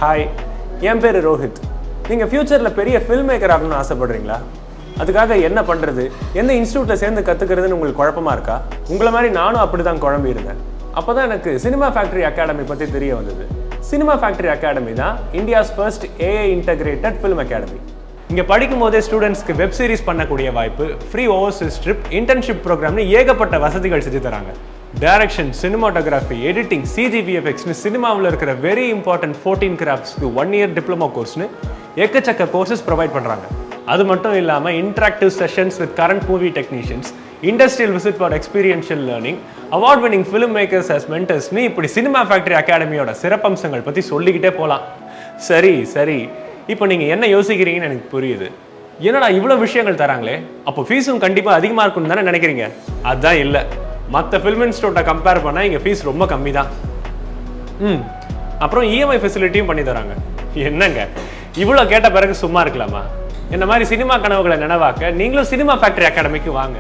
Hi, என் பேர் ரோஹித். நீங்கள் ஃப்யூச்சரில் பெரிய ஃபில்ம் மேக்கர் ஆகணும்னு ஆசைப்படுறீங்களா? அதுக்காக என்ன பண்ணுறது, எந்த இன்ஸ்டியூட்டில் சேர்ந்து கற்றுக்கிறதுன்னு உங்களுக்கு குழப்பமா இருக்கா? உங்களை மாதிரி நானும் அப்படி தான் குழம்பி இருந்தேன். அப்போ தான் எனக்கு சினிமா ஃபேக்ட்ரி அகாடமி பற்றி தெரிய வந்தது. சினிமா ஃபேக்ட்ரி அகாடமி தான் India's first AI integrated film academy. இங்கே படிக்கும் போதே ஸ்டூடெண்ட்ஸ்க்கு வெப் சீரிஸ் பண்ணக்கூடிய வாய்ப்பு, ஃப்ரீ ஓவர்சீஸ் ட்ரிப், இன்டர்ன்ஷிப் ப்ரோக்ராம்னு ஏகப்பட்ட வசதிகள் செஞ்சு தராங்க. டைரக்ஷன், சினிமாட்டோகிராஃபி, எடிட்டிங், சிஜிவிஎஃப்எக்ஸ்னு சினிமாவில் இருக்கிற வெரி இம்பார்ட்டன்ட் 14 கிராஃப்ட்ஸ்க்கு 1 இயர் டிப்ளமோ கோர்ஸ்னு எக்கச்சக்க கோர்சஸ் ப்ரொவைட் பண்ணுறாங்க. அது மட்டும் இல்லாமல் interactive sessions with current movie technicians, industrial visit for experiential learning, award winning film makers as மென்டர்ஸ்னு இப்படி சினிமா ஃபேக்ட்ரி அகாடமியோட சிறப்பம்சங்கள் பற்றி சொல்லிக்கிட்டே போகலாம். சரி, இப்போ நீங்கள் என்ன யோசிக்கிறீங்கன்னு எனக்கு புரியுது. என்னடா இவ்வளோ விஷயங்கள் தராங்களே, அப்போ ஃபீஸும் கண்டிப்பாக அதிகமாக இருக்கும்னு தானே நினைக்கிறீங்க? அதுதான் இல்லை. மற்ற ஃபில்ம் இன்ஸ்டியூட்டை கம்பேர் பண்ணால் இங்கே ஃபீஸ் ரொம்ப கம்மி தான். அப்புறம் இஎம்ஐ ஃபெசிலிட்டியும் பண்ணி தராங்க. என்னங்க இவ்வளோ கேட்ட பிறகு சும்மா இருக்கலாமா? இந்த மாதிரி சினிமா கனவுகளை நினைவாக்க நீங்களும் சினிமா ஃபேக்ட்ரி அகாடமிக்கு வாங்க.